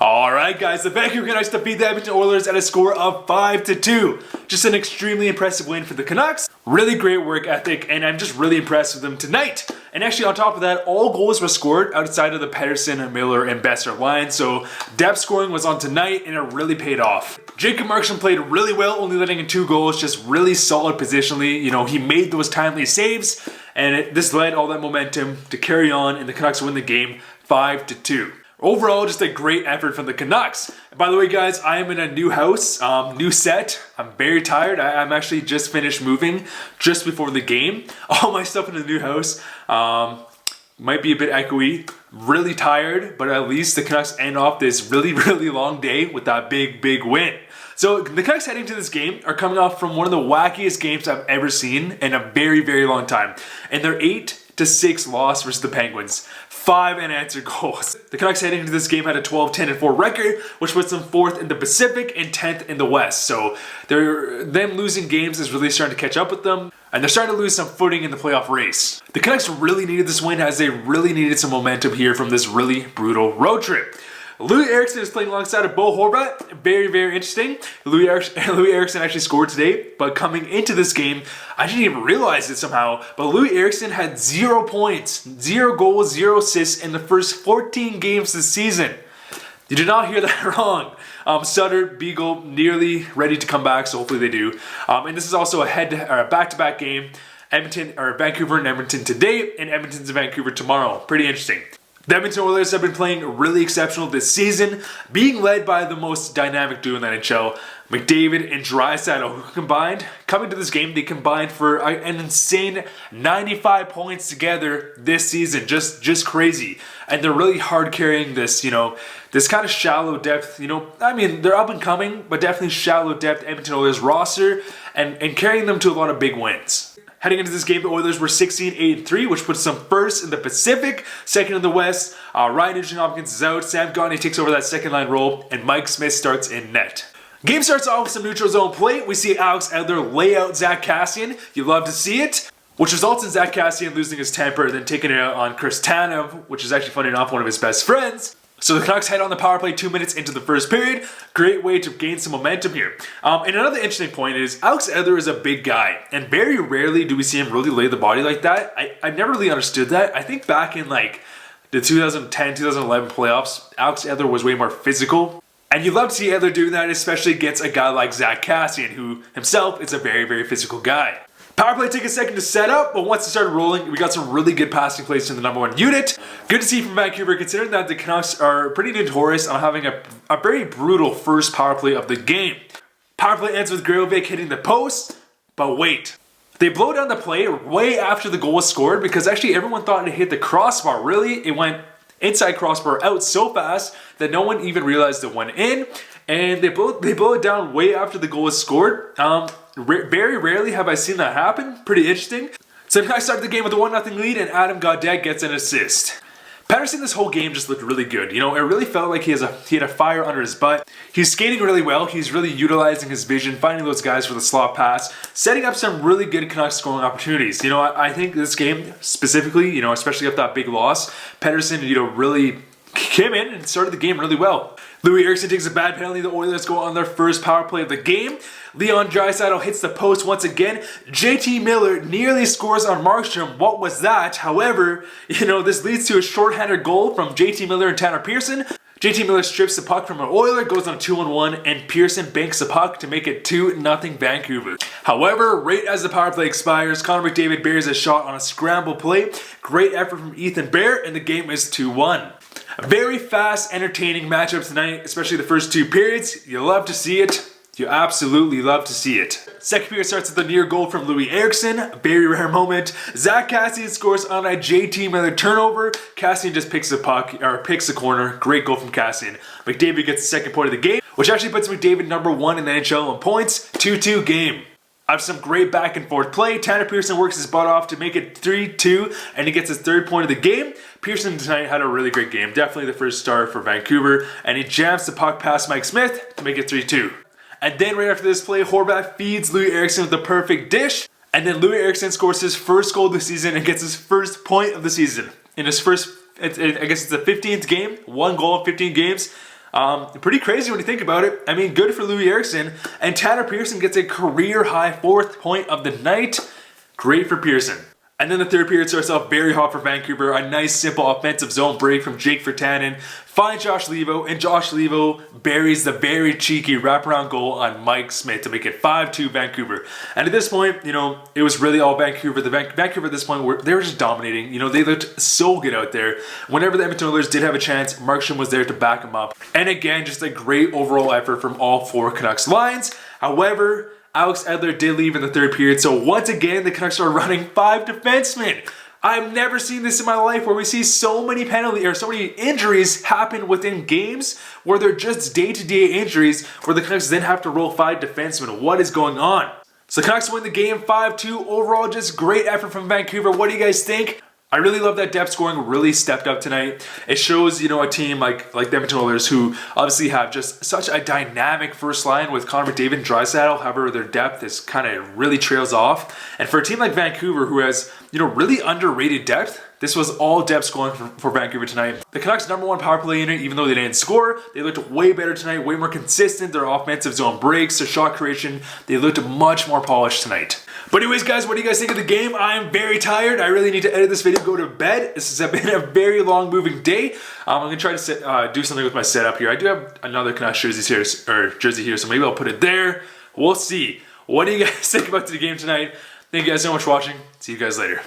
Alright guys, the Vancouver Canucks defeat the Edmonton Oilers at a score of 5-2. Just an extremely impressive win for the Canucks. Really great work ethic, and I'm just really impressed with them tonight. And actually on top of that, all goals were scored outside of the Pettersson, Miller, and Boeser line, so depth scoring was on tonight and it really paid off. Jacob Markstrom played really well, only letting in 2 goals, just really solid positionally. You know, he made those timely saves, and this led all that momentum to carry on, and the Canucks win the game 5-2. Overall, just a great effort from the Canucks. And by the way, guys, I am in a new house, new set. I'm very tired. I'm actually just finished moving just before the game. All my stuff in the new house. Might be a bit echoey. Really tired, but at least the Canucks end off this really long day with that big win. So the Canucks heading to this game are coming off from one of the wackiest games I've ever seen in a very long time. And they're 8-6 loss versus the Penguins. 5 unanswered goals. The Canucks heading into this game had a 12-10-4 record, which puts them 4th in the Pacific and 10th in the West. So them losing games is really starting to catch up with them, and they're starting to lose some footing in the playoff race. The Canucks really needed this win, as they really needed some momentum here from this really brutal road trip. Louis Eriksson is playing alongside of Bo Horvat. Very interesting. Louis Eriksson actually scored today, but coming into this game, I didn't even realize it somehow, but Louis Eriksson had 0 points, 0 goals, 0 assists in the first 14 games this season. You did not hear that wrong. Sutter, Beagle, nearly ready to come back, so hopefully they do. And this is also a back-to-back game. Vancouver and Edmonton today, and Edmonton's in Vancouver tomorrow. Pretty interesting. The Edmonton Oilers have been playing really exceptional this season, being led by the most dynamic duo in the NHL, McDavid and Draisaitl, who combined, coming to this game, they combined for an insane 95 points together this season. Just crazy. And they're really hard carrying this, this kind of shallow depth, I mean, they're up and coming, but definitely shallow depth Edmonton Oilers roster, and carrying them to a lot of big wins. Heading into this game, the Oilers were 16-8-3, which puts them 1st in the Pacific, 2nd in the West. Ryan Nugent-Hopkins is out, Sam Gagner takes over that second line role, and Mike Smith starts in net. Game starts off with some neutral zone play. We see Alex Edler lay out Zack Kassian. You love to see it, which results in Zack Kassian losing his temper, then taking it out on Chris Tanev, which is actually funny enough one of his best friends. So the Canucks head on the power play 2 minutes into the first period. Great way to gain some momentum here. And another interesting point is Alex Edler is a big guy, and very rarely do we see him really lay the body like that. I've never really understood that. I think back in like the 2010-2011 playoffs, Alex Edler was way more physical. And you love to see Edler doing that, especially against a guy like Zack Kassian, who himself is a very physical guy. Power play took a second to set up, but once it started rolling, we got some really good passing plays to the number 1 unit. Good to see from Vancouver, considering that the Canucks are pretty notorious on having a very brutal first power play of the game. Power play ends with Gravovic hitting the post, but wait. They blow down the play way after the goal was scored, because actually everyone thought it hit the crossbar. Really, it went inside crossbar out so fast that no one even realized it went in, and they blow it down way after the goal was scored. Very rarely have I seen that happen. Pretty interesting. So the Canucks started the game with a 1-0 lead, and Adam Gaudette gets an assist. Pettersson this whole game just looked really good. It really felt like he had a fire under his butt. He's skating really well. He's really utilizing his vision, finding those guys for the slot pass, setting up some really good Canucks scoring opportunities. I think this game specifically, especially after that big loss, Pettersson, really came in and started the game really well. Louis Eriksson takes a bad penalty. The Oilers go on their first power play of the game. Leon Draisaitl hits the post once again. JT Miller nearly scores on Markstrom. What was that? However, this leads to a shorthanded goal from JT Miller and Tanner Pearson. JT Miller strips the puck from an Oiler, goes on a 2-on-1, and Pearson banks the puck to make it 2-0 Vancouver. However, right as the power play expires, Connor McDavid buries a shot on a scramble play. Great effort from Ethan Bear, and the game is 2-1. A very fast, entertaining matchup tonight, especially the first 2 periods. You love to see it. You absolutely love to see it. Second period starts with a near goal from Louis Eriksson. A very rare moment. Zack Kassian scores on a JT Miller turnover. Kassian just picks the corner. Great goal from Kassian. McDavid gets the second point of the game, which actually puts McDavid number 1 in the NHL in points. 2-2 game. I have some great back and forth play. Tanner Pearson works his butt off to make it 3-2, and he gets his 3rd point of the game. Pearson tonight had a really great game. Definitely the first star for Vancouver, and he jams the puck past Mike Smith to make it 3-2. And then right after this play, Horvat feeds Louis Eriksson with the perfect dish, and then Louis Eriksson scores his first goal of the season and gets his first point of the season. In his first, I guess it's the 15th game, 1 goal in 15 games. Pretty crazy when you think about it. I mean, good for Louis Eriksson. And Tanner Pearson gets a career-high 4th point of the night. Great for Pearson. And then the third period starts off very hot for Vancouver. A nice, simple offensive zone break from Jake Virtanen. Finds Josh Leivo, and Josh Leivo buries the very cheeky wraparound goal on Mike Smith to make it 5-2 Vancouver. And at this point, you know, it was really all Vancouver. Vancouver at this point, they were just dominating. You know, they looked so good out there. Whenever the Edmonton Oilers did have a chance, Markstrom was there to back them up. And again, just a great overall effort from all 4 Canucks lines. However, Alex Edler did leave in the third period, so once again, the Canucks are running 5 defensemen. I've never seen this in my life where we see so many so many injuries happen within games where they're just day-to-day injuries where the Canucks then have to roll 5 defensemen. What is going on? So the Canucks win the game 5-2. Overall, just great effort from Vancouver. What do you guys think? I really love that depth scoring really stepped up tonight. It shows, you know, a team like the Edmonton Oilers who obviously have just such a dynamic first line with Connor McDavid and Draisaitl. However, their depth is kind of really trails off. And for a team like Vancouver who has, you know, really underrated depth, this was all depth scoring for Vancouver tonight. The Canucks' #1 power play unit, even though they didn't score, they looked way better tonight, way more consistent. Their offensive zone breaks, their shot creation, they looked much more polished tonight. But anyways, guys, what do you guys think of the game? I am very tired. I really need to edit this video, go to bed. This has been a very long moving day. I'm gonna try to do something with my setup here. I do have another Canucks jersey here, so maybe I'll put it there. We'll see. What do you guys think about the game tonight? Thank you guys so much for watching. See you guys later.